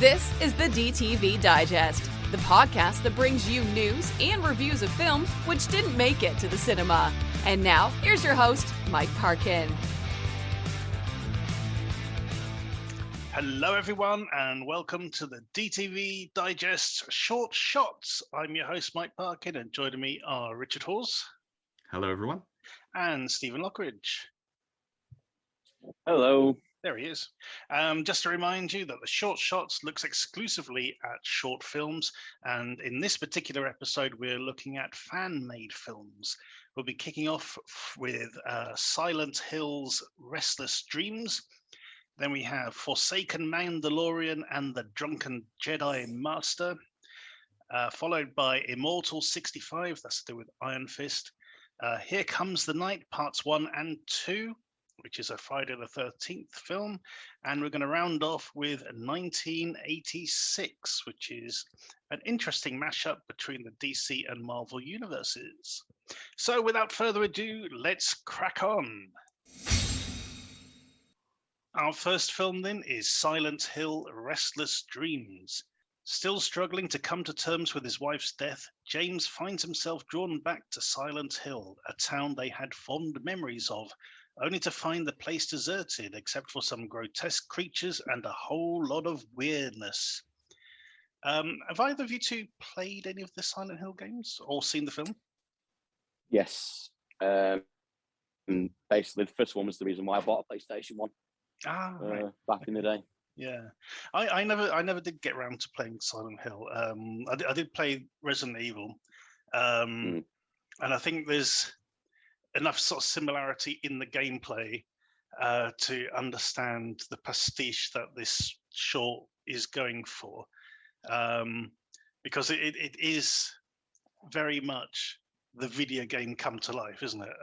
This is the DTV Digest, the podcast that brings you news and reviews of films which didn't make it to the cinema. And now, here's your host, Mike Parkin. Hello, everyone, and welcome to the DTV Digest Short Shots. I'm your host, Mike Parkin, and joining me are Richard Hawes. Hello, everyone. And Stephen Lockridge. Hello. There he is. Just to remind you that the Short Shots looks exclusively at short films, and in this particular episode, we're looking at fan-made films. We'll be kicking off with Silent Hill's Restless Dreams. Then we have Forsaken Mandalorian and the Drunken JEDI Master, followed by Immortal 65, that's to do with Iron Fist. Here Comes the Night, Parts 1 and 2, which is a Friday the 13th film. And we're going to round off with 1986, which is an interesting mashup between the DC and Marvel universes. So without further ado, let's crack on. Our first film then is Silent Hill, Restless Dreams. Still struggling to come to terms with his wife's death, James finds himself drawn back to Silent Hill, a town they had fond memories of, only to find the place deserted except for some grotesque creatures and a whole lot of weirdness. Have either of you two played any of the Silent Hill games or seen the film? Yes. Basically, the first one was the reason why I bought a PlayStation 1 Right. back in the day. Yeah, I never did get around to playing Silent Hill. I did play Resident Evil, and I think there's enough sort of similarity in the gameplay to understand the pastiche that this short is going for, because it is very much the video game come to life, isn't it?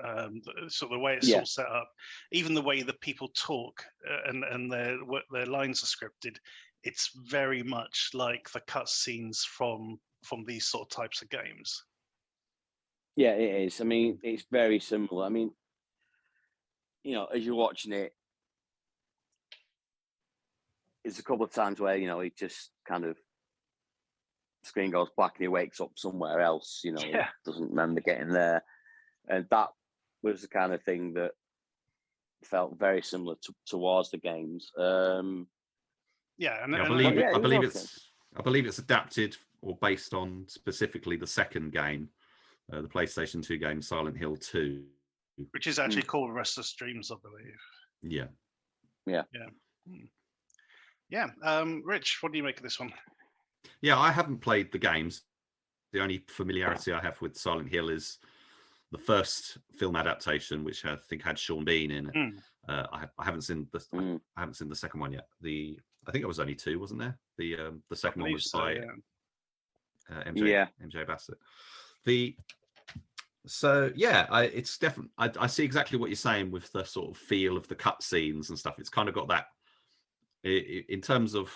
So the way it's all set up, even the way that people talk and their lines are scripted, it's very much like the cutscenes from these sort of types of games. Yeah, it is. I mean, it's very similar. I mean, you know, as you're watching it, there's a couple of times where, you know, it just kind of, screen goes black and he wakes up somewhere else, you know, he doesn't remember getting there. And that was the kind of thing that felt very similar towards the games. I believe it's adapted or based on specifically the second game, the PlayStation 2 game Silent Hill 2, which is actually called Restless Dreams, I believe. Rich, what do you make of this one? Yeah, I haven't played the games. The only familiarity I have with Silent Hill is the first film adaptation, which I think had Sean Bean in it. I haven't seen the I haven't seen the second one yet. I think it was only two, wasn't there? The second one was by MJ Bassett. It's definitely. I see exactly what you're saying with the sort of feel of the cutscenes and stuff. It's kind of got that in terms of.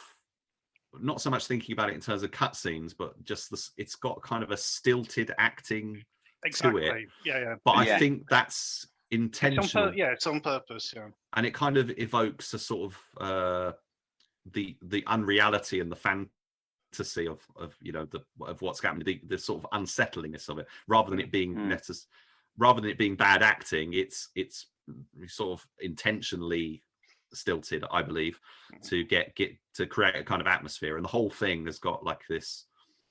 Not so much thinking about it in terms of cutscenes, but just it's got kind of a stilted acting to it. But I think that's intentional. It's on purpose. Yeah, and it kind of evokes a sort of the unreality and the fantasy of you know of what's happening, the sort of unsettlingness of it, rather than it being rather than it being bad acting. It's sort of intentionally stilted, I believe, to get to create a kind of atmosphere, and the whole thing has got like this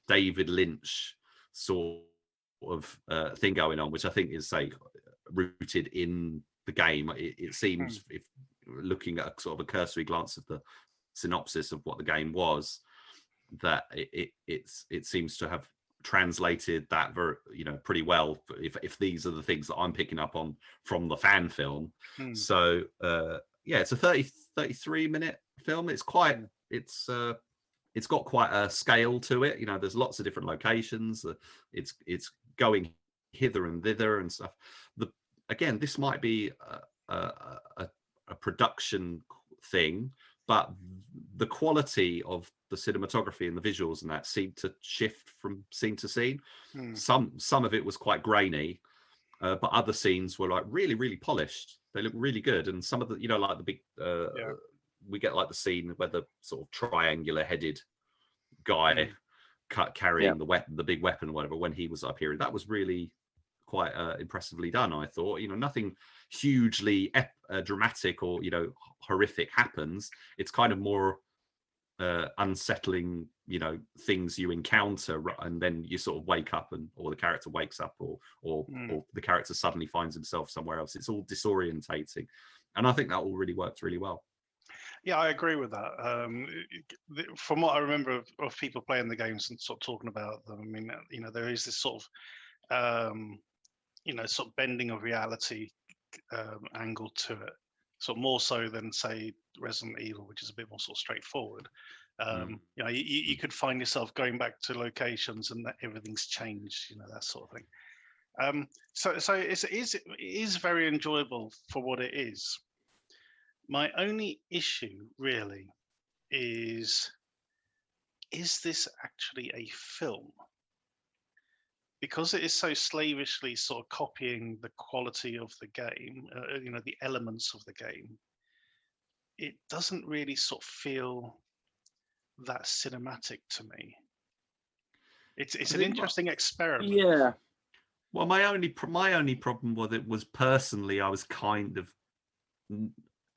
David Lynch sort of thing going on, which I think is rooted in the game. It seems, if looking at a sort of a cursory glance of the synopsis of what the game was, that it seems to have translated that pretty well, if these are the things that I'm picking up on from the fan film. So it's a 33 minute film. It's got quite a scale to it. You know, there's lots of different locations. It's going hither and thither and stuff. Again, this might be a production thing, but the quality of the cinematography and the visuals and that seemed to shift from scene to scene. Some of it was quite grainy, but other scenes were like really, really polished. They look really good, and some of the, like the big we get like the scene where the sort of triangular headed guy carrying the weapon, the big weapon or whatever, when he was up here. That was really quite impressively done, I thought. You know, nothing hugely dramatic or, you know, horrific happens. It's kind of more unsettling, you know, things you encounter, and then you sort of wake up, and or the character wakes up, or the character suddenly finds himself somewhere else. It's all disorientating, and I think that all really worked really well. Yeah, I agree with that. From what I remember of people playing the games and sort of talking about them, I mean, you know, there is this sort of you know, sort of bending of reality angle to it, sort of more so than, say, Resident Evil, which is a bit more sort of straightforward. You know, you could find yourself going back to locations and that everything's changed, you know, that sort of thing. So it is very enjoyable for what it is. My only issue really is this actually a film? Because it is so slavishly sort of copying the quality of the game, you know, the elements of the game, it doesn't really sort of feel that cinematic to me. It's an interesting experiment. Yeah. Well, my only problem with it was, personally, I was kind of,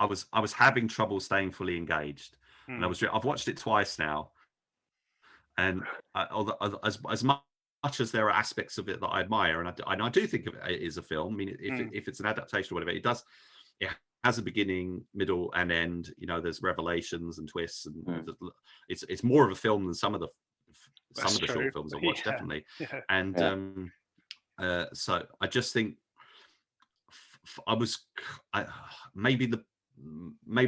I was having trouble staying fully engaged, and I've watched it twice now, and as much as there are aspects of it that I admire, and I do think of it as a film. I mean, if it's an adaptation or whatever, it has a beginning, middle, and end. You know, there's revelations and twists, and it's more of a film than some of the short films I've watched, definitely. Yeah. And so I just think maybe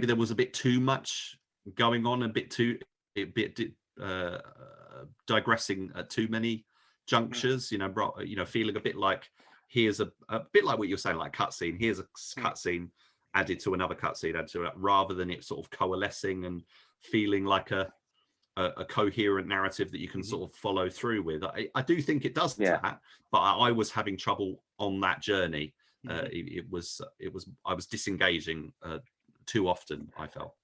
there was a bit too much going on, a bit digressing at too many junctures. You know, feeling a bit like, here's a bit like what you're saying, like cutscene. Here's a cutscene added to another cutscene, rather than it sort of coalescing and feeling like a coherent narrative that you can sort of follow through with. I do think it does that, but I was having trouble on that journey. I was disengaging too often, I felt.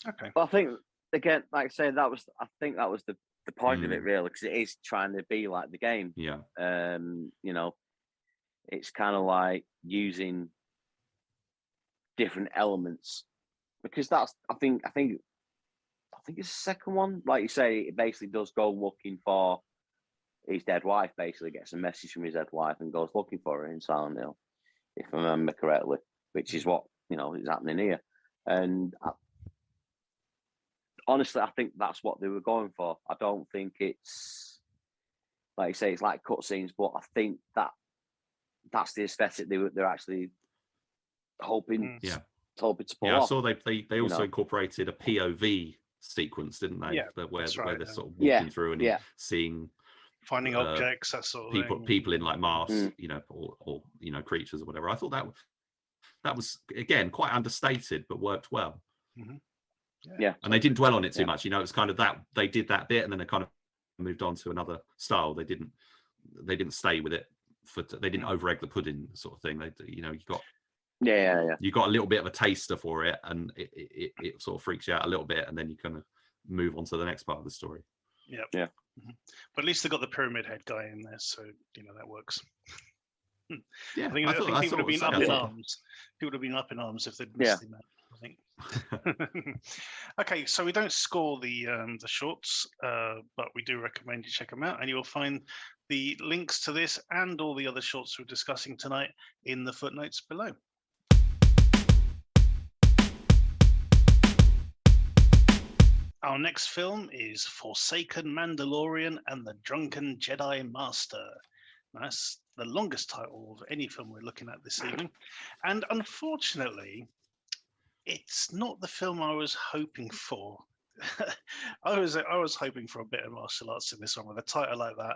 Okay. But I think, again, like I say, I think that was the point of it, really, because it is trying to be like the game. Yeah. You know, it's kind of like using different elements, because I think it's the second one. Like you say, it basically does go looking for his dead wife, basically gets a message from his dead wife and goes looking for her in Silent Hill, if I remember correctly, which is what, you know, is happening here. And honestly, I think that's what they were going for. I don't think it's, like you say, it's like cutscenes, but I think that's the aesthetic they're actually hoping to pull off. I saw they also incorporated a POV sequence, didn't they? Yeah, where they're sort of walking through and seeing, finding objects, that sort of people in like masks, you know, or you know, creatures or whatever. I thought that was again quite understated, but worked well. Yeah, and they didn't dwell on it too much. You know, it's kind of that they did that bit and then they kind of moved on to another style. They didn't stay with it they didn't over egg the pudding sort of thing. They, you know, you got a little bit of a taster for it, and it sort of freaks you out a little bit, and then you kind of move on to the next part of the story. Yeah. But at least they got the pyramid head guy in there, so you know that works. Yeah, I think people would have been up in arms. People would have been up in arms if they'd missed him out, I think. Okay, so we don't score the shorts, but we do recommend you check them out, and you will find the links to this and all the other shorts we're discussing tonight in the footnotes below. Our next film is Forsaken Mandalorian and the Drunken Jedi Master. That's the longest title of any film we're looking at this evening. And unfortunately, it's not the film I was hoping for. I was hoping for a bit of martial arts in this one. With a title like that,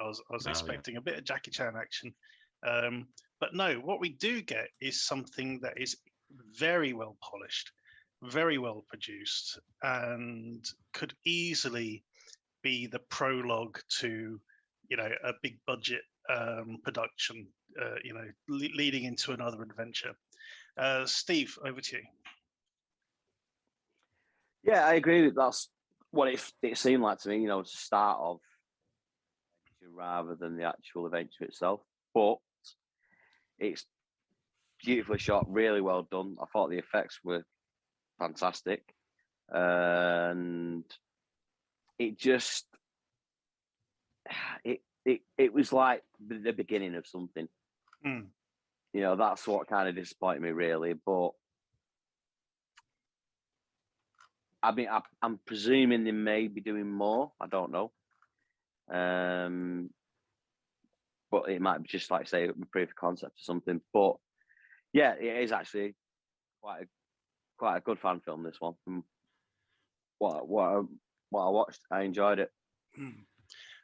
I was expecting a bit of Jackie Chan action. But no, what we do get is something that is very well polished, very well produced, and could easily be the prologue to, you know, a big budget production, you know, leading into another adventure. Steve, over to you. Yeah, I agree. That's what it seemed like to me. You know, the start of rather than the actual adventure itself. But it's beautifully shot, really well done. I thought the effects were fantastic, and it just it was like the beginning of something. You know, that's what kind of disappointed me, really. But I mean, I'm presuming they may be doing more. I don't know. But it might be just like say a proof of concept or something. But yeah, it is actually quite a good fan film. This one, from what I watched, I enjoyed it.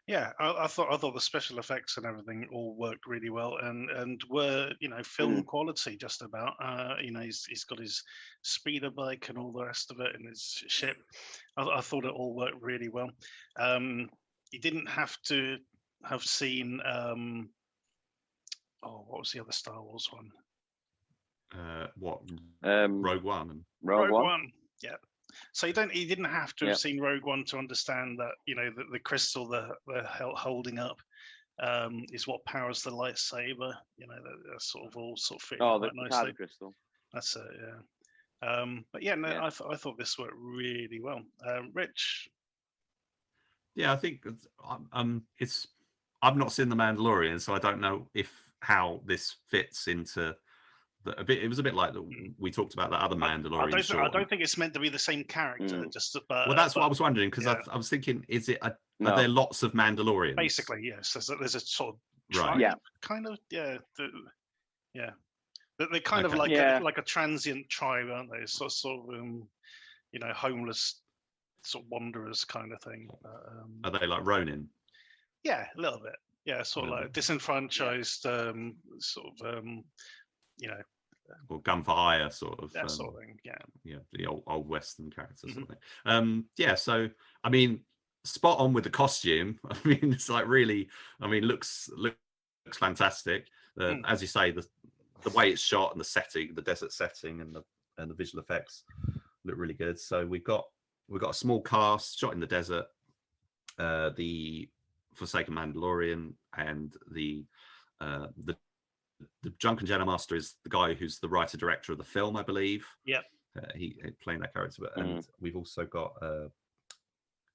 Yeah, I thought the special effects and everything all worked really well, and were, you know, film quality just about. You know, he's got his speeder bike and all the rest of it, and his ship. I thought it all worked really well. You didn't have to have seen what was the other Star Wars one? Rogue One. Rogue One. Yeah. So you didn't have to have seen Rogue One to understand that, you know, the crystal they're holding up is what powers the lightsaber. You know, they're sort of all sort of fitting quite nicely. The crystal. That's it. Yeah. But yeah, no, I thought this worked really well. Rich. Yeah, I think I've not seen The Mandalorian, so I don't know how this fits into it was a bit like we talked about that other Mandalorian. I don't think it's meant to be the same character. Well, that's what I was wondering, because I was thinking, are there lots of Mandalorians? Basically, yes. There's a sort of tribe, kind of, yeah. They're kind of like a transient tribe, aren't they? Sort of you know, homeless sort of wanderers kind of thing. Are they like Ronin? Yeah, a little bit. Yeah, sort of like disenfranchised, sort of, you know, or gun for hire sort of that sort of thing. Yeah, the old Western character sort of thing. Yeah, so I mean, spot on with the costume. I mean, it's like really, I mean, looks fantastic. As you say, the way it's shot and the setting, the desert setting, and the visual effects look really good. So we've got a small cast shot in the desert, the Forsaken Mandalorian, and the Drunken Jedi Master is the guy who's the writer director of the film, I believe. Yeah. He playing that character, and we've also got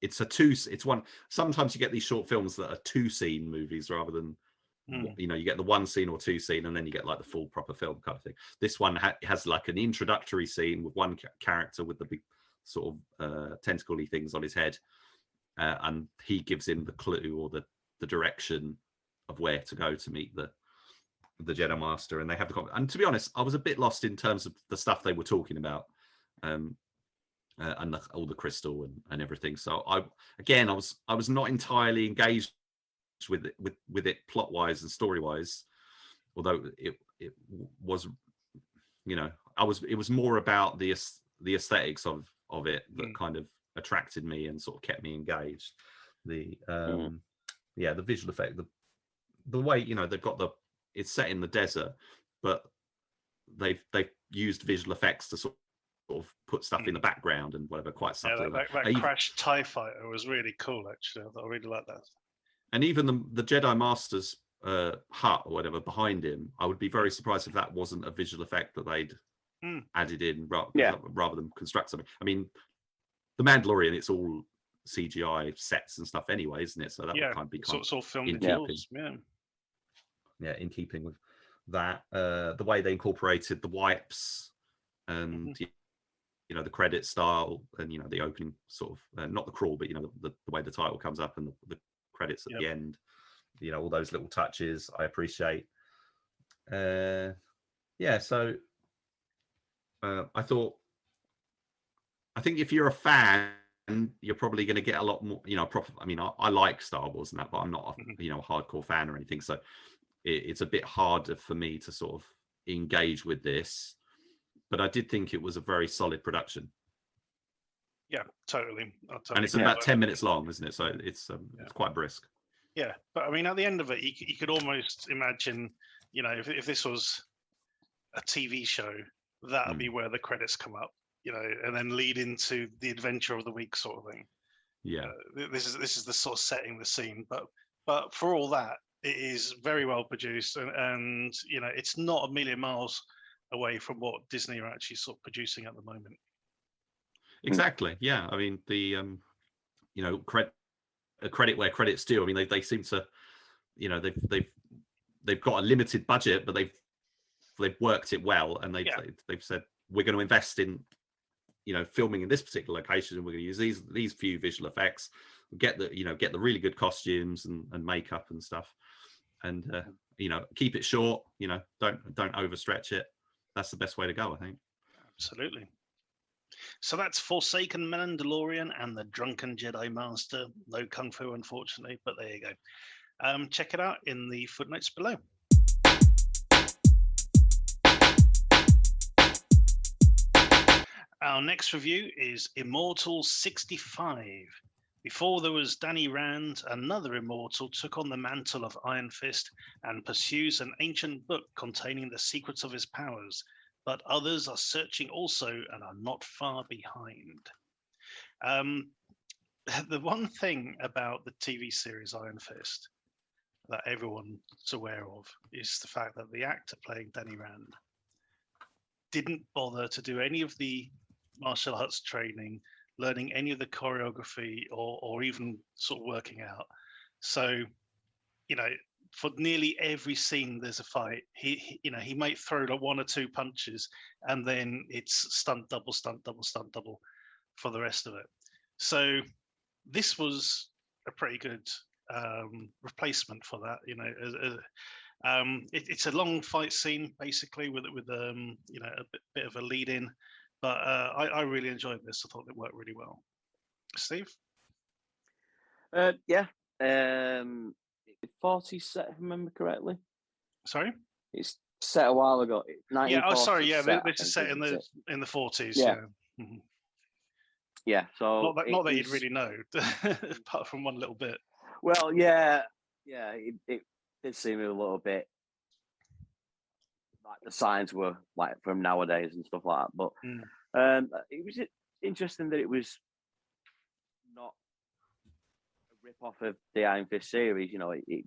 it's one. Sometimes you get these short films that are 2-scene movies rather than you know, you get the 1 scene or 2 scene, and then you get like the full proper film kind of thing. This one has like an introductory scene with one character with the big sort of tentacle-y things on his head, and he gives him the clue or the direction of where to go to meet the Jedi Master, and they have the and to be honest, I was a bit lost in terms of the stuff they were talking about, and all the crystal and everything. So I was not entirely engaged with it plot wise and story wise, although it was, you know, it was more about the aesthetics of it that kind of attracted me and sort of kept me engaged. The visual effect, the way, you know, they've got it's set in the desert, but they've used visual effects to sort of put stuff in the background and whatever, quite subtly. That crashed TIE fighter was really cool, actually. I really like that. And even the Jedi Master's hut or whatever behind him, I would be very surprised if that wasn't a visual effect that they'd added in rather than construct something. I mean, The Mandalorian, it's all CGI sets and stuff anyway, isn't it? So that would kind of be sort of filmed in keeping. Yeah, in keeping with that. The way they incorporated the wipes and you know, the credit style, and, you know, the opening sort of not the crawl, but, you know, the way the title comes up and the credits at the end, you know, all those little touches I appreciate. So I think if you're a fan, you're probably going to get a lot more, you know, I mean, I like Star Wars and that, but I'm not you know, a hardcore fan or anything, so it's a bit harder for me to sort of engage with this, but I did think it was a very solid production. Yeah, totally. And it's about 10 minutes long, isn't it? So it's quite brisk. Yeah, but I mean, at the end of it, you could almost imagine, you know, if this was a TV show, that'd be where the credits come up. and then lead into the adventure of the week sort of thing. Yeah. This is the sort of setting the scene, but for all that, it is very well produced, and it's not a million miles away from what Disney are actually sort of producing at the moment. Exactly. Yeah. I mean, the credit where credit's due. I mean, they seem to, they've got a limited budget, but they've worked it well, and they've said we're going to invest in filming in this particular location, and we're going to use these few visual effects, get the really good costumes and makeup and stuff, and keep it short. Don't overstretch it. That's the best way to go, I think. Absolutely. So that's Forsaken Mandalorian and the Drunken Jedi Master. No Kung Fu, unfortunately, but there you go. Check it out in the footnotes below. Our next review is Immortal 65. Before there was Danny Rand, another Immortal took on the mantle of Iron Fist and pursues an ancient book containing the secrets of his powers, but others are searching also and are not far behind. The one thing about the TV series Iron Fist that everyone's aware of is the fact that the actor playing Danny Rand didn't bother to do any of the martial arts training, learning any of the choreography, or even sort of working out. So, for nearly every scene there's a fight, he might throw like one or two punches, and then it's stunt double for the rest of it. So this was a pretty good replacement for that. It's a long fight scene basically with a bit of a lead in, but I really enjoyed this. I thought it worked really well. Steve? Yeah. 40 set, if I remember correctly. Sorry? It's set a while ago. Yeah. Oh, sorry. Yeah, set, this is set in the 40s. Yeah. Yeah. Mm-hmm. Yeah. So not that you'd really know, apart from one little bit. Well, yeah. It did seem a little bit like the signs were like from nowadays and stuff like that. But it was interesting that it was not a rip off of the Iron Fist series. It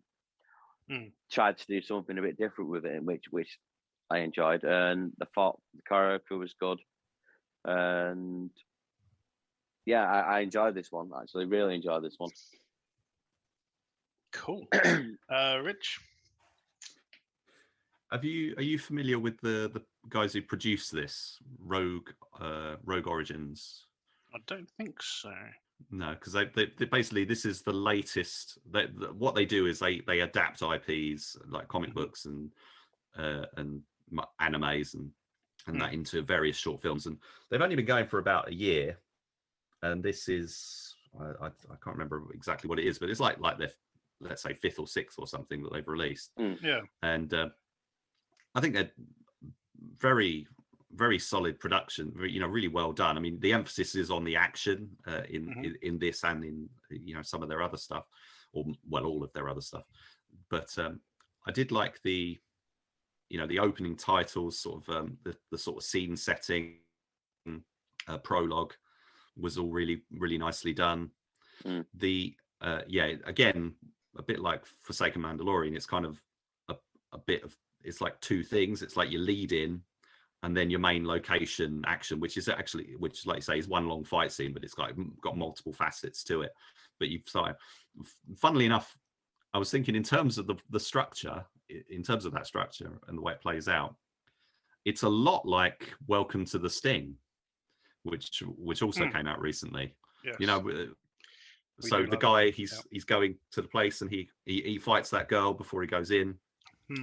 tried to do something a bit different with it, which I enjoyed, and the choreography was good, and yeah, I enjoyed this one. Actually, really enjoyed this one. Cool. Rich? Are you familiar with the guys who produced this, Rogue Origins? I don't think so. No, because they basically, this is the latest. What they do is they adapt IPs like comic books and animes and that into various short films, and they've only been going for about a year. And this is I can't remember exactly what it is, but it's like their, let's say, 5th or 6th or something that they've released. Yeah, and I think they're very, very solid production. Really well done. I mean, the emphasis is on the action in this and in some of their other stuff, or all of their other stuff. But I did like the opening titles, sort of the sort of scene setting, prologue was all really, really nicely done. The again, a bit like Forsaken Mandalorian, it's kind of a bit of, it's like two things. It's like your lead in, and then your main location action, which like you say, is one long fight scene, but it's got multiple facets to it. But funnily enough, I was thinking in terms of the structure, in terms of that structure and the way it plays out, it's a lot like Welcome to the Sting, which also came out recently. Yes. So the guy, he's going to the place, and he fights that girl before he goes in.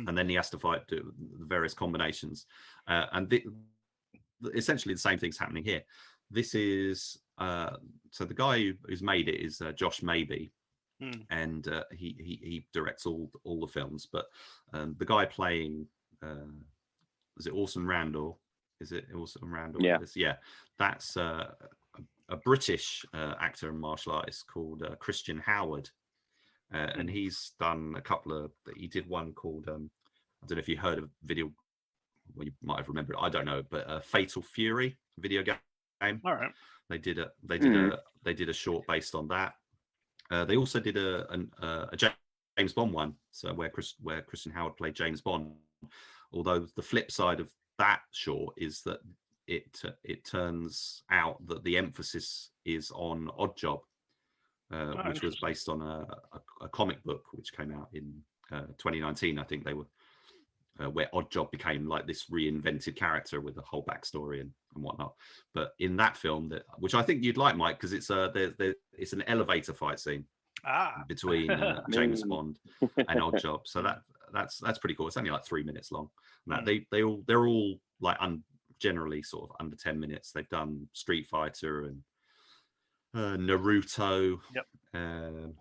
And then he has to fight the various combinations, and essentially the same thing's happening here. This is so the guy who's made it is Josh Maybe, and he directs all the films. But the guy playing is it Orson Randall? Is it Orson Randall? Yeah. That's a British actor and martial artist called Christian Howard. And he's done he did one called, I don't know if you heard of video, well, you might have remembered it, I don't know, but Fatal Fury video game. All right. They did a short based on that. They also did a James Bond one, so where Christian Howard played James Bond. Although the flip side of that short is that it turns out that the emphasis is on Odd Job, which was based on a comic book which came out in 2019. I think they were where Odd Job became like this reinvented character with a whole backstory and whatnot. But in that film, which I think you'd like, Mike, because it's it's an elevator fight scene between James Bond and Odd Job. So that's pretty cool. It's only like 3 minutes long. And they're all like generally sort of under 10 minutes. They've done Street Fighter and Naruto, and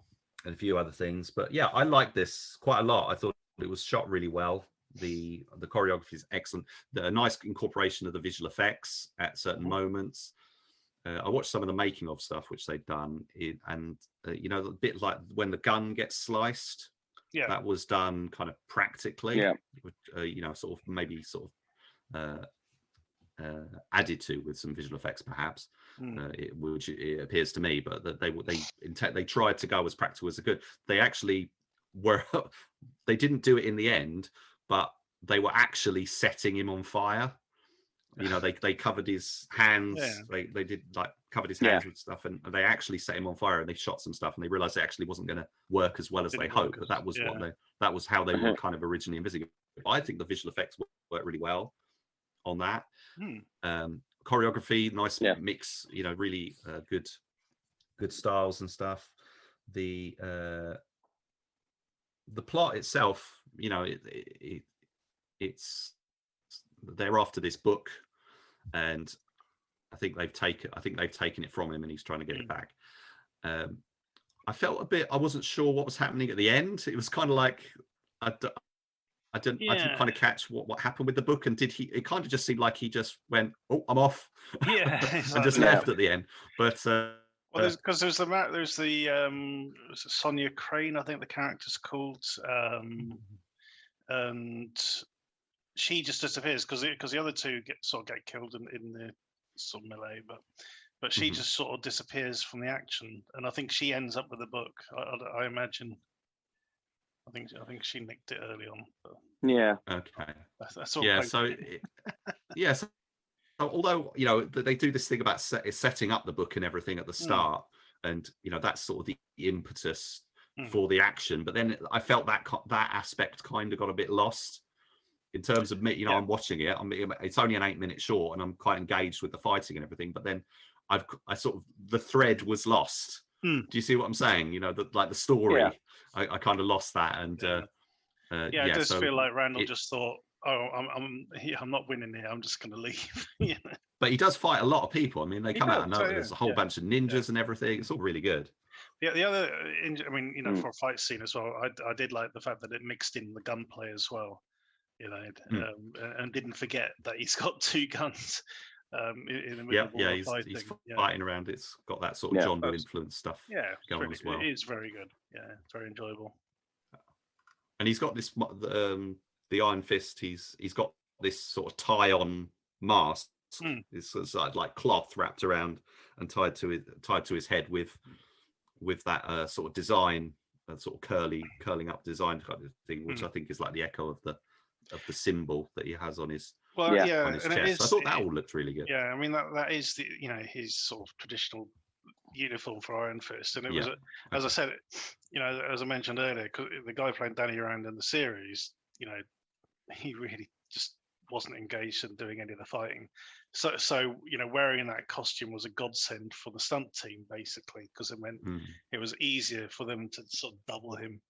a few other things. But yeah, I like this quite a lot. I thought it was shot really well. The choreography is excellent. A nice incorporation of the visual effects at certain moments. I watched some of the making of stuff which they'd done, and you know, a bit like when the gun gets sliced. Yeah, that was done kind of practically. Yeah, you know, sort of maybe sort of added to with some visual effects, perhaps, which it appears to me. But that they tried to go as practical as they could. They actually were. They didn't do it in the end, but they were actually setting him on fire. You know, they covered his hands. Yeah. They did like covered his hands with stuff, and they actually set him on fire. And they shot some stuff, and they realized it actually wasn't going to work as well as they hoped. But that was that was how they were kind of originally envisaging it. I think the visual effects worked really well on that. Choreography, nice mix. You know, really good styles and stuff. The plot itself, you know, it's they're after this book, and I think they've taken it from him, and he's trying to get it back. I felt a bit. I wasn't sure what was happening at the end. It was kind of like I didn't kind of catch what happened with the book, and did he? It kind of just seemed like he just went, "Oh, I'm off," and just left at the end. But well, because there's the Sonia Crane, I think the character's called, and she just disappears because the other two get killed in the sort of melee, but she just sort of disappears from the action, and I think she ends up with the book. I imagine. I think she nicked it early on. But yeah. Okay. That's all. Yeah. So So although, you know, they do this thing about setting up the book and everything at the start, and you know, that's sort of the impetus for the action. But then I felt that aspect kind of got a bit lost in terms of me. You know, I'm watching it. It's only an 8-minute short, and I'm quite engaged with the fighting and everything. But then I sort of, the thread was lost. Do you see what I'm saying? You know, like the story, I kind of lost that, and it does feel like Randall just thought, "Oh, I'm not winning here. I'm just going to leave." But he does fight a lot of people. I mean, they come out and there's a whole bunch of ninjas and everything. It's all really good. Yeah, the other, I mean, you know, for a fight scene as well, I did like the fact that it mixed in the gunplay as well. You know, and didn't forget that he's got 2 guns. In the middle of all the fighting. He's fighting around. It's got that sort of John Woo influence stuff going as well. It is very good. Yeah, very enjoyable. And he's got this the Iron Fist. He's got this sort of tie-on mask. It's sort of like cloth wrapped around and tied to his head with that sort of design, sort of curling up design kind of thing, which I think is like the echo of the symbol that he has on his on his chest. I thought that all looked really good. Yeah, I mean that is the, you know, his sort of traditional uniform for Iron Fist, and it was as I said, you know, as I mentioned earlier, the guy playing Danny Rand in the series, you know, he really just wasn't engaged in doing any of the fighting. So you know, wearing that costume was a godsend for the stunt team, basically, because it meant it was easier for them to sort of double him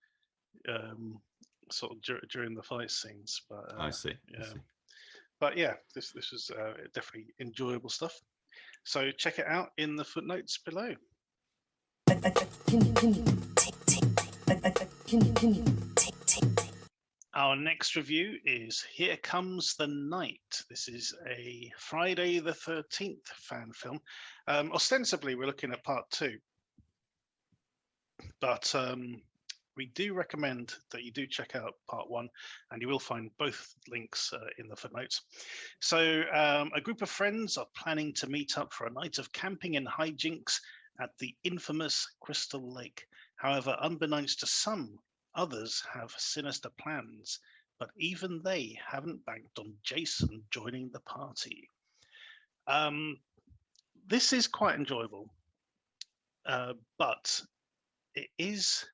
sort of during the fight scenes. But I see. But yeah, this was definitely enjoyable stuff. So check it out in the footnotes below. Our next review is Here Comes the Night. This is a Friday the 13th fan film. Ostensibly, we're looking at part 2. But we do recommend that you do check out part 1, and you will find both links in the footnotes. So a group of friends are planning to meet up for a night of camping and hijinks at the infamous Crystal Lake. However, unbeknownst to some, others have sinister plans, but even they haven't banked on Jason joining the party. This is quite enjoyable, but it is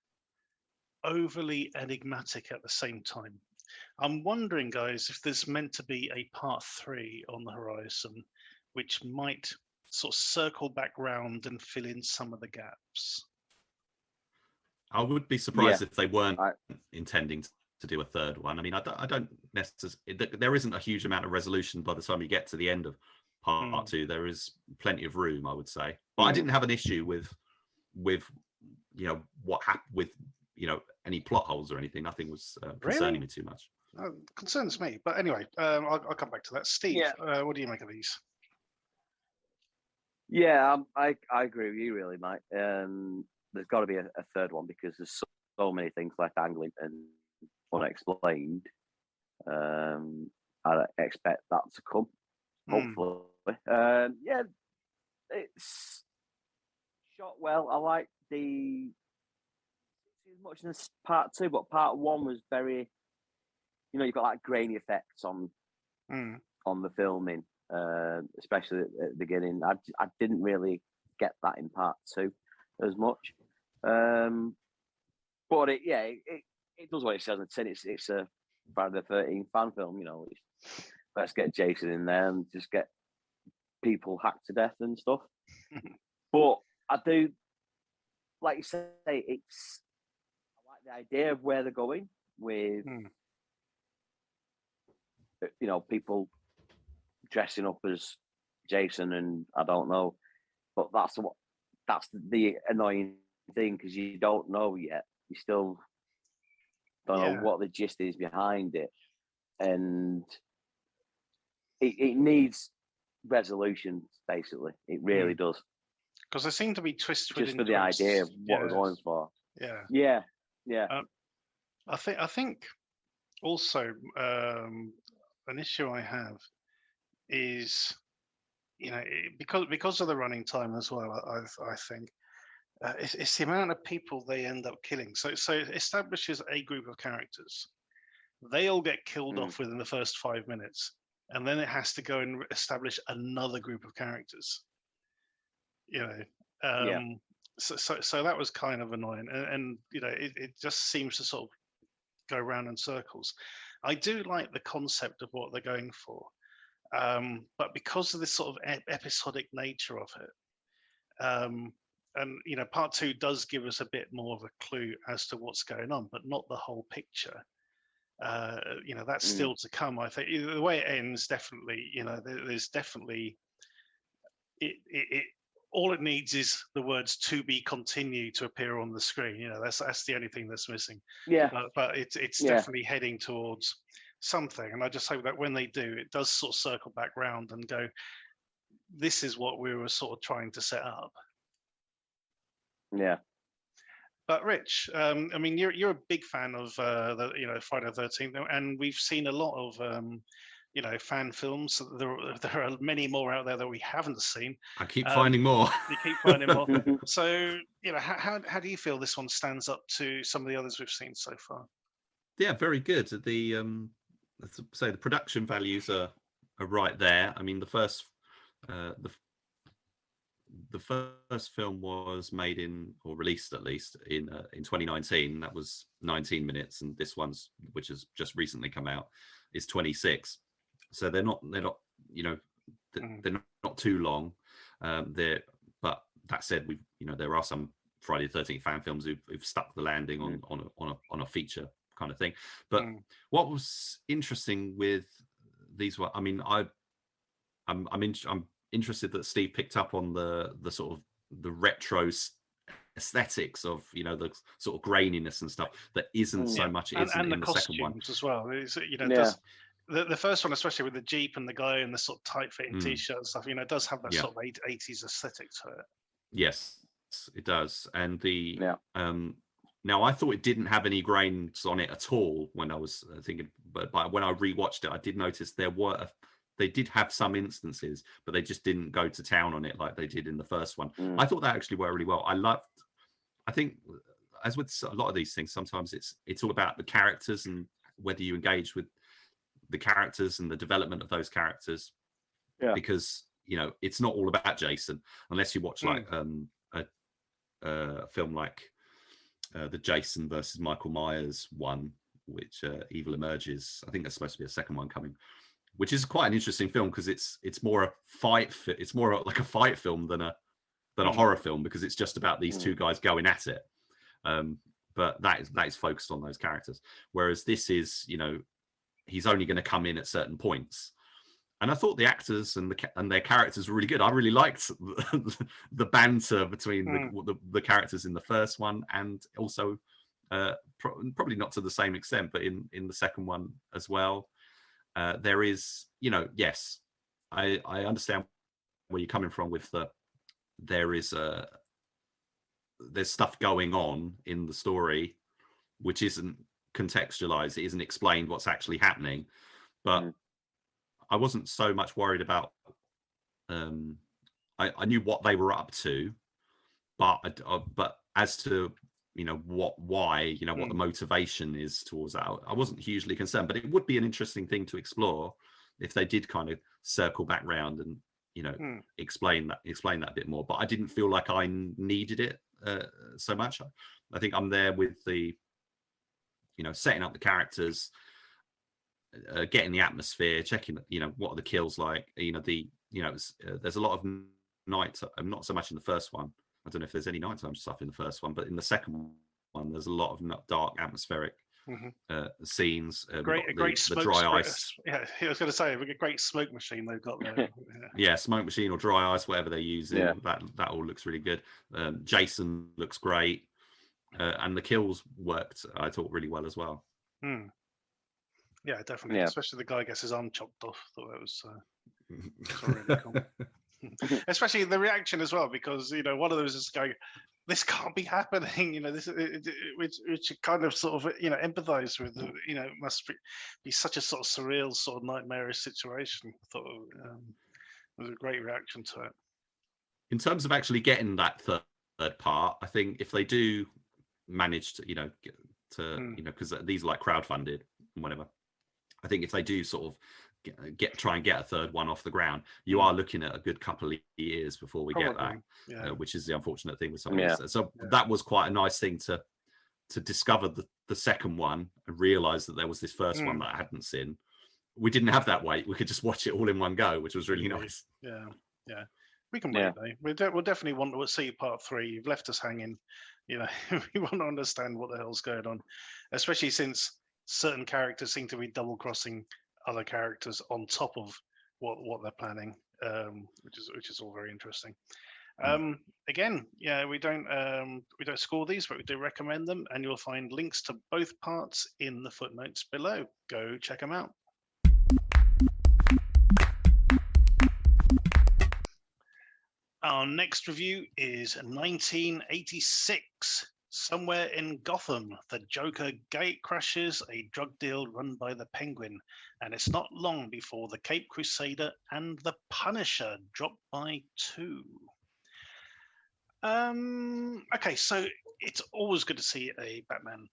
overly enigmatic at the same time. I'm wondering, guys, if there's meant to be a part 3 on the horizon, which might sort of circle back round and fill in some of the gaps. I would be surprised if they weren't intending to do a third one. I mean, I don't necessarily. There isn't a huge amount of resolution by the time you get to the end of part 2. There is plenty of room, I would say. But I didn't have an issue with what happened with any plot holes or anything. Nothing was concerning me too much. Concerns me, but anyway, I'll come back to that. Steve, what do you make of these? Yeah, I agree with you, really, Mike. There's got to be a third one because there's so many things left dangling and unexplained. I expect that to come, hopefully. Yeah, it's shot well. I like the as much in this part 2, but part 1 was very, you've got like grainy effects on the filming, especially at the beginning. I didn't really get that in part 2 as much, but it does what it says on the tin. It's a Friday the 13th fan film. Let's get Jason in there and just get people hacked to death and stuff. But I do, like you say, I like the idea of where they're going with, people dressing up as Jason, and I don't know, but that's the annoying thing, because you don't know yet. You still don't know what the gist is behind it, and it needs resolution. Basically, it really does. Because there seem to be twists just for the idea of what we're going for. Yeah. I think also an issue I have is, because of the running time as well. I think it's the amount of people they end up killing. So it establishes a group of characters. They all get killed off within the first 5 minutes, and then it has to go and establish another group of characters. So that was kind of annoying, and it just seems to sort of go round in circles. I do like the concept of what they're going for, but because of this sort of episodic nature of it, and part 2 does give us a bit more of a clue as to what's going on, but not the whole picture. That's still to come. I think the way it ends, definitely, there's definitely it all it needs is the words "to be continued" to appear on the screen. That's the only thing that's missing. But it's definitely heading towards something, and I just hope that when they do, it does sort of circle back round and go, this is what we were sort of trying to set up. But Rich, I mean, you're a big fan of the Friday the 13th, and we've seen a lot of fan films. There are many more out there that we haven't seen. I keep finding more. You keep finding more. So, how do you feel this one stands up to some of the others we've seen so far? Yeah, very good. The the production values are right there. I mean, the first film was made or released at least in 2019. That was 19 minutes, and this one's, which has just recently come out, is 26. So they're not they're not too long. But that said, there are some Friday the 13th fan films who've stuck the landing on a feature kind of thing. But what was interesting with these I mean, I'm interested that Steve picked up on the sort of the retro aesthetics of the sort of graininess and stuff that isn't so much in the second one as well. The first one, especially with the Jeep and the guy in the sort of tight-fitting t-shirt and stuff, it does have that sort of 80s aesthetic to it. Yes, it does. And the Now, I thought it didn't have any grains on it at all when I was thinking, but when I rewatched it, I did notice they did have some instances, but they just didn't go to town on it like they did in the first one. I thought that actually worked really well. I think, as with a lot of these things, sometimes it's all about the characters and whether you engage with the characters and the development of those characters. Yeah. Because, you know, it's not all about Jason unless you watch like a film like the Jason versus Michael Myers one, which Evil Emerges. I think there's supposed to be a second one coming, which is quite an interesting film because it's more a fight. It's more like a fight film than a horror film, because it's just about these two guys going at it. But that is focused on those characters. Whereas this is, you know, he's only going to come in at certain points. And I thought the actors and their characters were really good. I really liked the banter between the characters in the first one, and also probably not to the same extent, but in the second one as well. There is, you know, yes, I understand where you're coming from with there's stuff going on in the story which isn't contextualized. It isn't explained what's actually happening, but I wasn't so much worried about. I knew what they were up to, but as to, you know, why, you know, what the motivation is towards that, I wasn't hugely concerned. But it would be an interesting thing to explore if they did kind of circle back round and, you know, explain that a bit more. But I didn't feel like I needed it so much. I think I'm there with the, you know, setting up the characters, getting the atmosphere, checking, you know, what are the kills like, you know, there's a lot of night, not so much in the first one. I don't know if there's any nighttime stuff in the first one, but in the second one there's a lot of dark atmospheric scenes. A great smoke, the dry ice. Yeah, I was going to say, a great smoke machine they've got there. Yeah, smoke machine or dry ice, whatever they're using. Yeah. That all looks really good. Jason looks great, and the kills worked, I thought, really well as well. Yeah, definitely. Yeah. Especially the guy gets his arm chopped off. Thought that was really cool. Especially the reaction as well, because, you know, one of those is going, "This can't be happening," you know, this, which you kind of sort of, you know, empathize with. You know, it must be such a sort of surreal, sort of nightmarish situation. I thought it was a great reaction to it. In terms of actually getting that third part, I think if they do manage to, you know, you know, because these are like crowdfunded and whatever, I think if they do sort of try and get a third one off the ground, you are looking at a good couple of years before we get that, which is the unfortunate thing with some of these. So that was quite a nice thing to discover the second one and realize that there was this first one that I hadn't seen. We didn't have that wait. We could just watch it all in one go, which was really nice. Yeah. We can wait, though. We'll definitely want to see part 3. You've left us hanging. You know, we want to understand what the hell's going on, especially since certain characters seem to be double crossing other characters on top of what they're planning, which is all very interesting. Again, yeah, we don't score these, but we do recommend them, and you'll find links to both parts in the footnotes below. Go check them out. Our next review is 1986. Somewhere in Gotham, the Joker gatecrashes a drug deal run by the Penguin, and it's not long before the Cape Crusader and the Punisher drop by too. Okay, so it's always good to see a Batman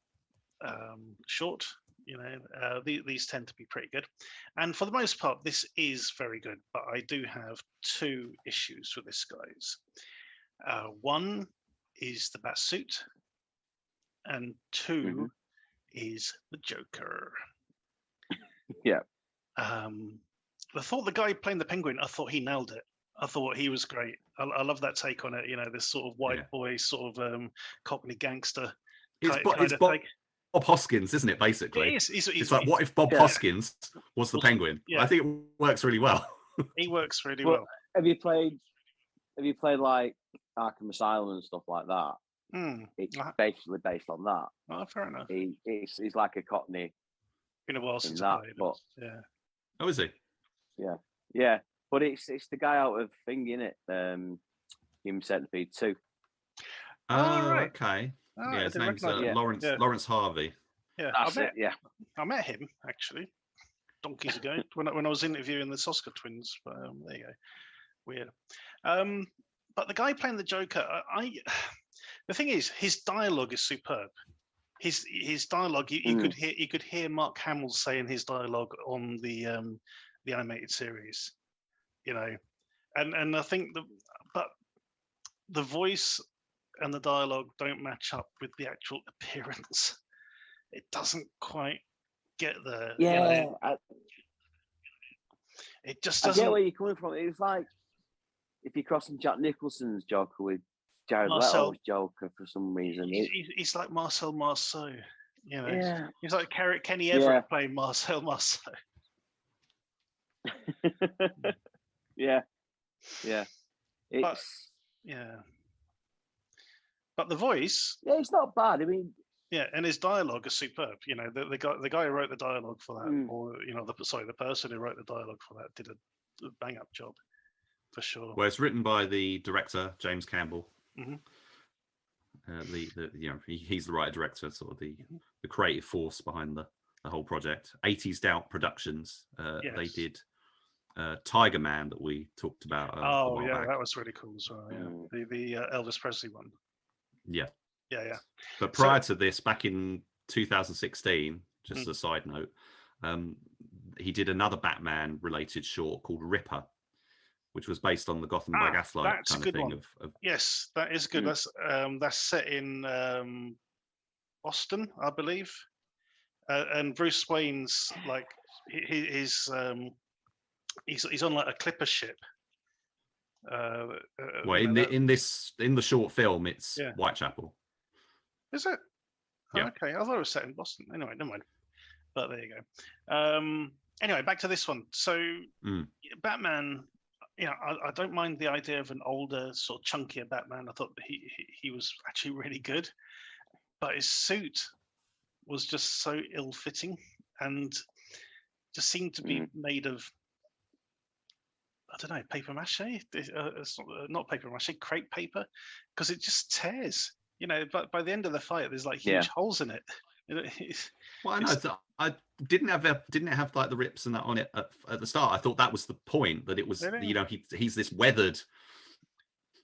short. You know, these tend to be pretty good, and for the most part, this is very good. But I do have 2 issues with this, guys. One is the bat suit, and 2 is the Joker. I thought the guy playing the Penguin, I thought he nailed it. I thought he was great. I love that take on it. You know, this sort of white boy, sort of Cockney gangster. It's Bob Hoskins, isn't it? Basically, it's like, what if Bob Hoskins was the Penguin? I think it works really well. He works really well. Have you played like Arkham Asylum and stuff like that? It's basically based on that. Oh, fair enough. He's like a Cockney. Been a while since I played, but oh, is he? Yeah. But it's the guy out of Thing, innit? Human Centipede 2. Oh, right. Okay. Oh, Yeah, I his didn't name's recognise him. Lawrence Harvey. Yeah, That's it. Yeah. I met him actually donkeys ago when I was interviewing the Soska twins. But there you go, weird. But the guy playing the Joker, the thing is, his dialogue is superb. His dialogue, you could hear Mark Hamill saying his dialogue on the animated series, you know, and I think but the voice and the dialogue don't match up with the actual appearance. It doesn't quite get there. Yeah, you know? It just I doesn't. get where you're coming from. It was like if you're crossing Jack Nicholson's Joker with Jared Marcel. Leto's Joker for some reason. He's like Marcel Marceau, you know. Yeah. He's like Kenny Everett playing Marcel Marceau. Yeah. But the voice. Yeah, it's not bad. I mean. Yeah, and his dialogue is superb. You know, the guy who wrote the dialogue for that, or you know, the person who wrote the dialogue for that did a bang up job, for sure. Well, it's written by the director James Campbell. Mm-hmm. He's the writer director, sort of the creative force behind the whole project. 80s Doubt Productions. Yes. They did Tiger Man that we talked about. Oh a while yeah, back. that was really cool as well. Yeah, the Elvis Presley one. Yeah. Yeah. But prior to this, back in 2016, just as a side note, he did another Batman-related short called Ripper, which was based on the Gotham by Gaslight kind of thing. Yes, that is good. That's set in Boston, I believe, and Bruce Wayne's like he's on like a clipper ship. Well, in the short film, it's Whitechapel. Is it? Yeah. Oh, okay, I thought it was set in Boston. Anyway, never mind. But there you go. Anyway, back to this one. So, Batman. Yeah, I don't mind the idea of an older, sort of chunkier Batman. I thought he was actually really good, but his suit was just so ill-fitting and just seemed to be made of, I don't know, paper mache. It's not paper mache, crepe paper, because it just tears. You know, but by the end of the fight, there's like huge holes in it. Well, I know. I didn't have like the rips and that on it at the start. I thought that was the point, that it was, you know, he's this weathered,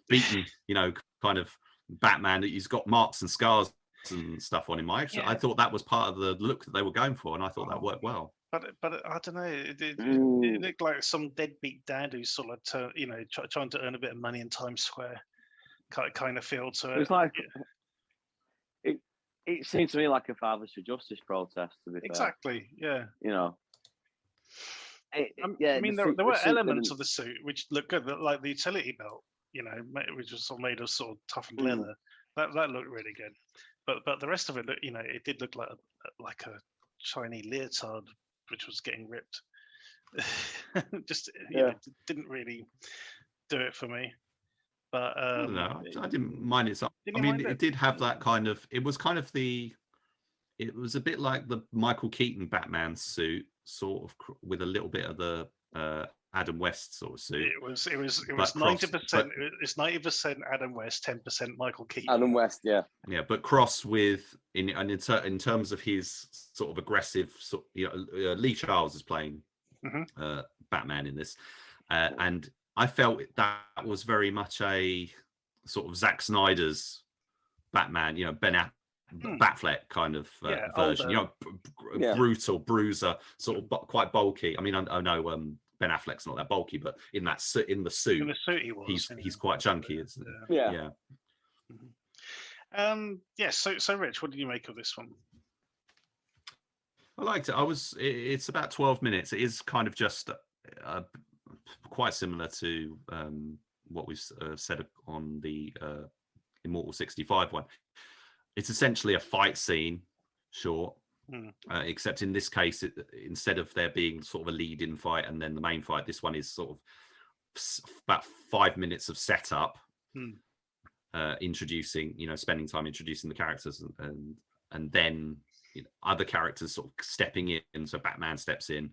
beaten, you know, kind of Batman, that he's got marks and scars and stuff on him. I thought that was part of the look that they were going for, and I thought that worked well. But I don't know. It looked like some deadbeat dad who's sort of trying to earn a bit of money in Times Square. Kind of feel to it. It was like it seemed to me like a Fathers for Justice protest. To be fair. Exactly. Yeah. You know. I mean, there were elements of the suit which looked good, like the utility belt. You know, which was sort of made of sort of toughened leather. That looked really good. But the rest of it, you know, it did look like a shiny leotard which was getting ripped. Just didn't really do it for me. But no, I didn't mind it. I mean, it did have that kind of. It was kind of it was a bit like the Michael Keaton Batman suit, sort of with a little bit of the Adam West sort of suit. It was 90%. It's 90% Adam West, 10% Michael Keaton. Adam West, yeah. Yeah, but cross with in terms of his sort of aggressive, Lee Charles is playing Batman in this, and I felt that was very much a sort of Zack Snyder's Batman, you know, Batfleck kind of version, older. You know, brutal, bruiser, sort of quite bulky. I mean, I know Ben Affleck's not that bulky, but in the suit he was. He's quite chunky. Yeah. So Rich, what did you make of this one? I liked it. It's about 12 minutes. It is kind of just quite similar to what we've said on the Immortal 65 one. It's essentially a fight scene, short, except in this case, instead of there being sort of a lead-in fight and then the main fight, this one is sort of about 5 minutes of setup, introducing, you know, spending time introducing the characters, and then other characters sort of stepping in. So Batman steps in,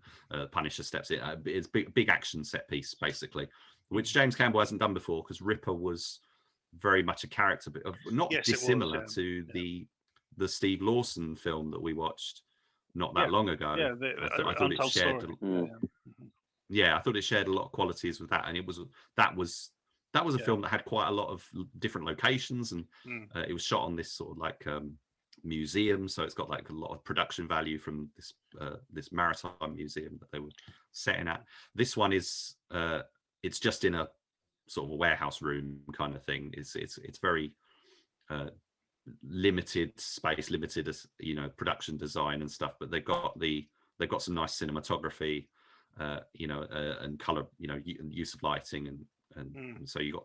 Punisher steps in. It's big action set piece basically, which James Campbell hasn't done before, because Ripper was very much a character, but not dissimilar was, to the Steve Lawson film that we watched not that long ago. I thought it shared. I thought it shared a lot of qualities with that, and that was a film that had quite a lot of different locations, and it was shot on this sort of like museum, so it's got like a lot of production value from this maritime museum that they were setting at. This one is it's just in a sort of a warehouse room kind of thing. It's very limited space, limited as production design and stuff, but they've got some nice cinematography, and color, use of lighting, and so you got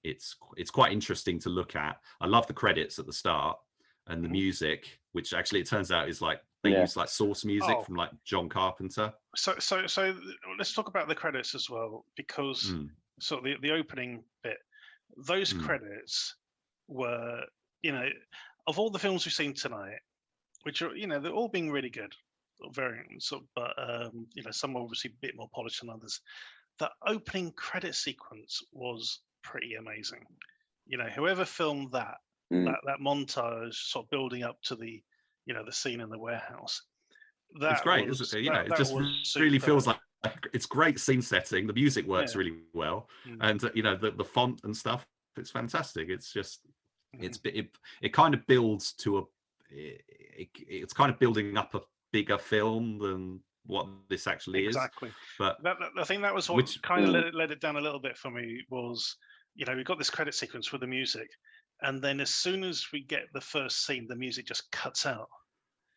it's quite interesting to look at. I love the credits at the start and the music, which actually it turns out is like they use like source music from like John Carpenter. So let's talk about the credits as well, because sort of the opening bit, those credits were, of all the films we've seen tonight, which are, they're all being really good, variants, but some are obviously a bit more polished than others. The opening credit sequence was pretty amazing. Whoever filmed that montage, sort of building up to the the scene in the warehouse, it's great, isn't it? It just really feels like it's great scene setting. The music works really well, and the font and stuff, it's fantastic. It's just it kind of builds to it's kind of building up a bigger film than what this actually is. Exactly. But I think that was what kind of let it down a little bit for me was, we got this credit sequence with the music, and then as soon as we get the first scene, the music just cuts out.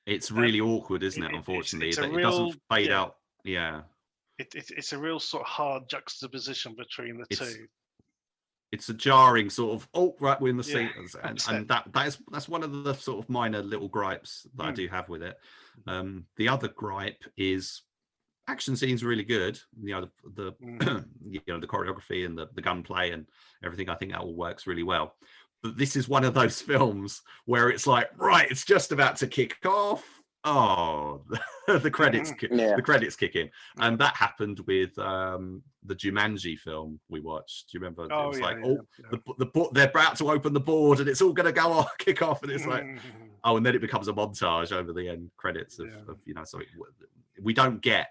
It's really awkward, isn't it? Unfortunately, it doesn't fade out. Yeah. It's a real sort of hard juxtaposition between the two. It's a jarring sort of we're in the scene, and that's one of the sort of minor little gripes that I do have with it. The other gripe is action scenes really good. The the choreography and the gunplay and everything. I think that all works really well. But this is one of those films where it's like, right, it's just about to kick off. Oh, the credits kick in, and that happened with the Jumanji film we watched. Do you remember? It was they're about to open the board, and it's all going to go off, kick off, and it's like, and then it becomes a montage over the end credits of so we don't get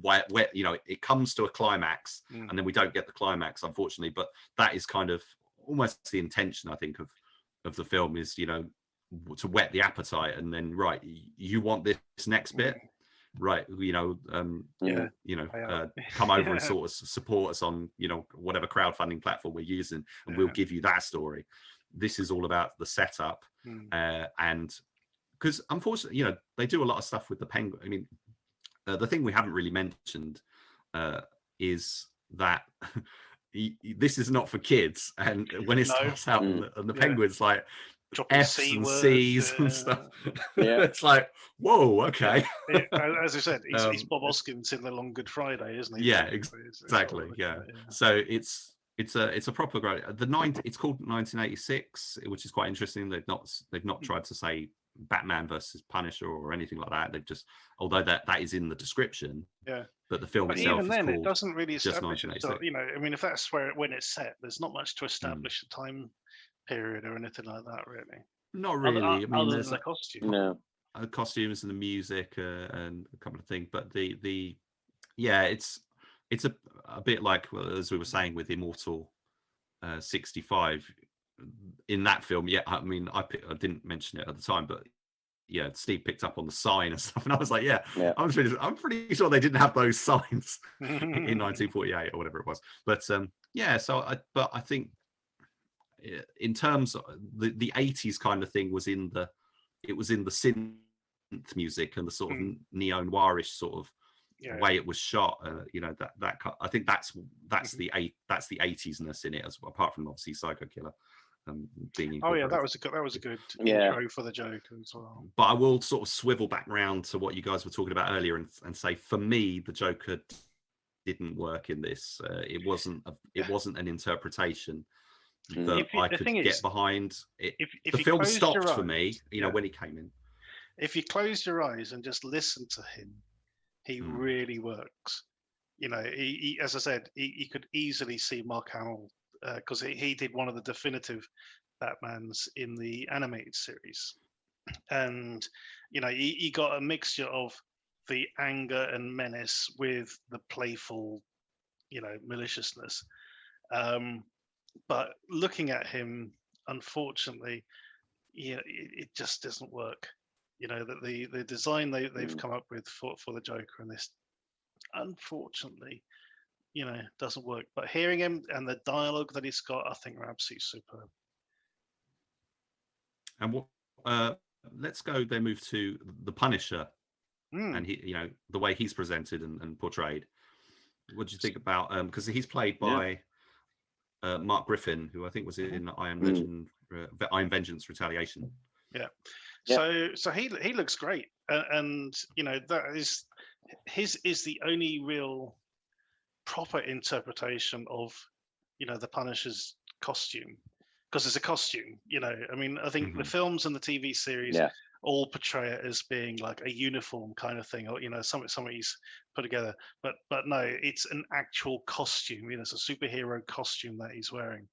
where it comes to a climax, and then we don't get the climax, unfortunately. But that is kind of almost the intention, I think, of the film is to whet the appetite, and then you want this next bit, right? Come over and sort of support us on whatever crowdfunding platform we're using, and we'll give you that story. This is all about the setup, and because unfortunately, they do a lot of stuff with the penguin. I mean, the thing we haven't really mentioned is that this is not for kids, and when it starts out and the penguin's like F's and C's and stuff, it's like, whoa, okay. As I said, he's Bob Hoskins in The Long Good Friday, isn't he? Yeah, exactly. So it's a proper great. It's called 1986, which is quite interesting. They've not tried to say Batman versus Punisher or anything like that. They've just, although that is in the description, but the film itself even then, is it doesn't really establish it. So, I mean, if that's when it's set, there's not much to establish a time period or anything like that, really. Not really. I mean, there's the costume. Costumes and the music and a couple of things, but it's a bit like, well, as we were saying with Immortal 65. In that film, I mean, I didn't mention it at the time, but Steve picked up on the sign and stuff, and I was like, I'm pretty sure they didn't have those signs in 1948 or whatever it was. But but I think in terms of the 80s kind of thing was in the synth music and the sort of neo-noirish sort of way it was shot. That I think that's the 80s-ness in it as well, apart from obviously Psycho Killer. Being that was a good intro for the joke as well. But I will sort of swivel back round to what you guys were talking about earlier and say, for me, the Joker didn't work in this. It wasn't an interpretation that I could get behind. The film stopped for me, when he came in. If you close your eyes and just listen to him, he really works. He, as I said, he could easily see Mark Hamill because he did one of the definitive Batmans in the animated series, and he got a mixture of the anger and menace with the playful, maliciousness. But looking at him, unfortunately, it just doesn't work. That the design they've come up with for the Joker in this, unfortunately, doesn't work. But hearing him and the dialogue that he's got, I think are absolutely superb. And what? Let's go then move to the Punisher, and he, the way he's presented and portrayed. What do you think about? Because he's played by Mark Griffin, who I think was in Iron Vengeance Retaliation. Yeah. So he looks great, and that is his is the only real proper interpretation of the Punisher's costume, because it's a costume. I mean, I think the films and the TV series all portray it as being like a uniform kind of thing, or something he's put together. But no, it's an actual costume. It's a superhero costume that he's wearing.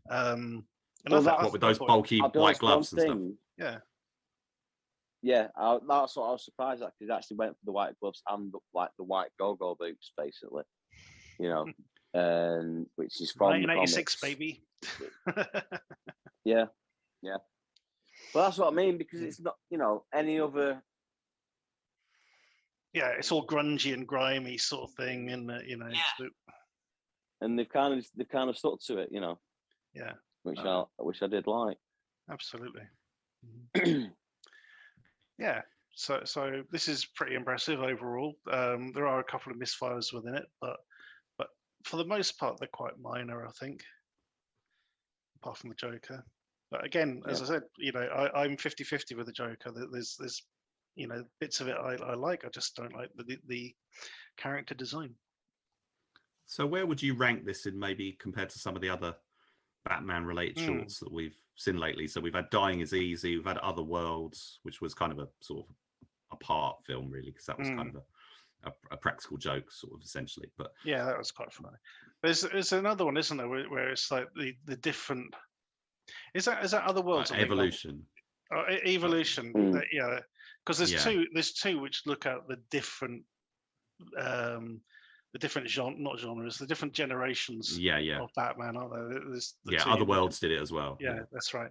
And what with those bulky white gloves and stuff. Yeah. Yeah, that's what I was surprised at, because he actually went for the white gloves and the white go-go boots, basically. And which is from 1986, baby. yeah. But that's what I mean, because it's not, any other. Yeah, it's all grungy and grimy sort of thing, and and they've kind of stuck to it, Yeah. Which I did like. Absolutely. Yeah. So this is pretty impressive overall. There are a couple of misfires within it, but for the most part, they're quite minor, I think, apart from the Joker. But again, as I said, I'm 50-50 with the Joker. There's bits of it I like. I just don't like the character design. So where would you rank this in, maybe compared to some of the other Batman-related shorts that we've seen lately? So we've had Dying is Easy, we've had Other Worlds, which was kind of a sort of apart film, really, because that was kind of a practical joke, sort of, essentially. But yeah, that was quite funny. There's another one, isn't there, where it's like the different. Is that Other Worlds? Evolution. Evolution. Yeah, because there's two which look at the different not genres, the different generations of Batman, aren't there? There's Other Worlds did it as well. Yeah, that's right.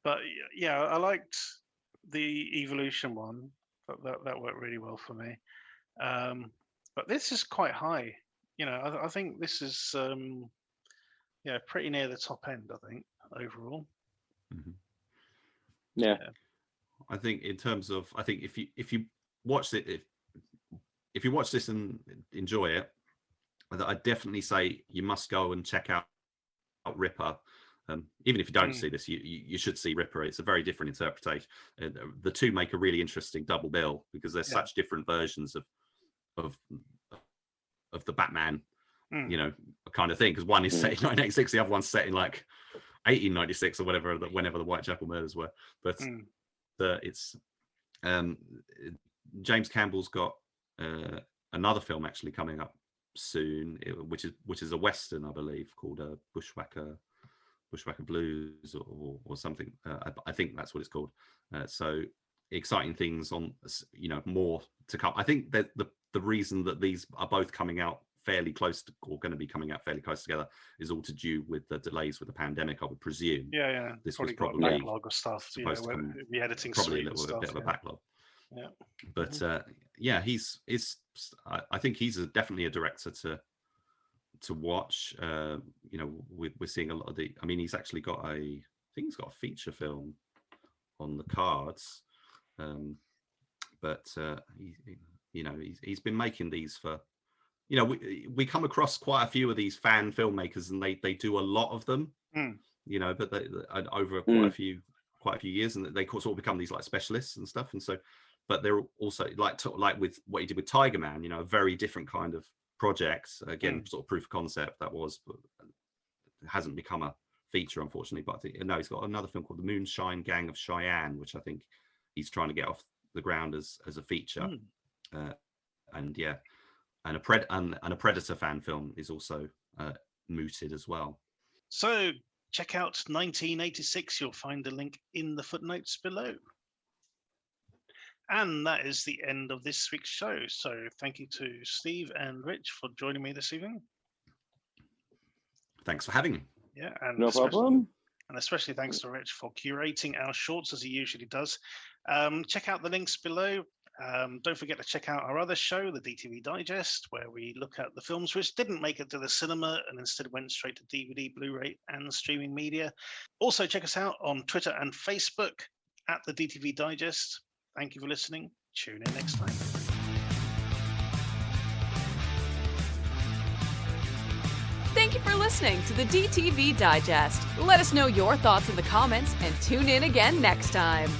But yeah, I liked the Evolution one. That worked really well for me. But this is quite high. I think this is pretty near the top end, I think, overall. Yeah. I think in terms of, if you watch it, if you watch this and enjoy it, I'd definitely say you must go and check out Ripper. Even if you don't see this, you should see Ripper. It's a very different interpretation. The two make a really interesting double bill, because they're such different versions of the Batman, kind of thing. Because one is set in 1986, the other one's set in like 1896 or whatever, whenever the Whitechapel murders were. But it's James Campbell's got another film actually coming up soon, which is a Western, I believe, called Bushwhacker Blues or something. I think that's what it's called. So exciting things on, more to come. I think that the reason that these are both coming out fairly close to, or going to be coming out fairly close together, is all to do with the delays with the pandemic, I would presume. Yeah. This probably was probably a backlog of stuff. Supposed to come, the editing probably suite a little stuff, bit of a backlog. Yeah. But I think he's definitely a director to watch. We're seeing a lot of the. I mean, he's actually got I think he's got a feature film on the cards, but he's been making these for. We come across quite a few of these fan filmmakers, and they do a lot of them. But they over quite a few years, and they sort of become these like specialists and stuff. And so, but they're also like with what he did with Tiger Man, a very different kind of project. Again, sort of proof of concept that was, but it hasn't become a feature, unfortunately. But I think he's got another film called The Moonshine Gang of Cheyenne, which I think he's trying to get off the ground as a feature. And a Predator fan film is also mooted as well. So check out 1986. You'll find a link in the footnotes below. And that is the end of this week's show. So thank you to Steve and Rich for joining me this evening. Thanks for having me. Yeah, and No problem. And especially thanks to Rich for curating our shorts as he usually does. Check out the links below. Don't forget to check out our other show, the DTV Digest, where we look at the films which didn't make it to the cinema and instead went straight to DVD, Blu-ray, and streaming media. Also, check us out on Twitter and Facebook at the DTV Digest. Thank you for listening. Tune in next time. Thank you for listening to the DTV Digest. Let us know your thoughts in the comments and tune in again next time.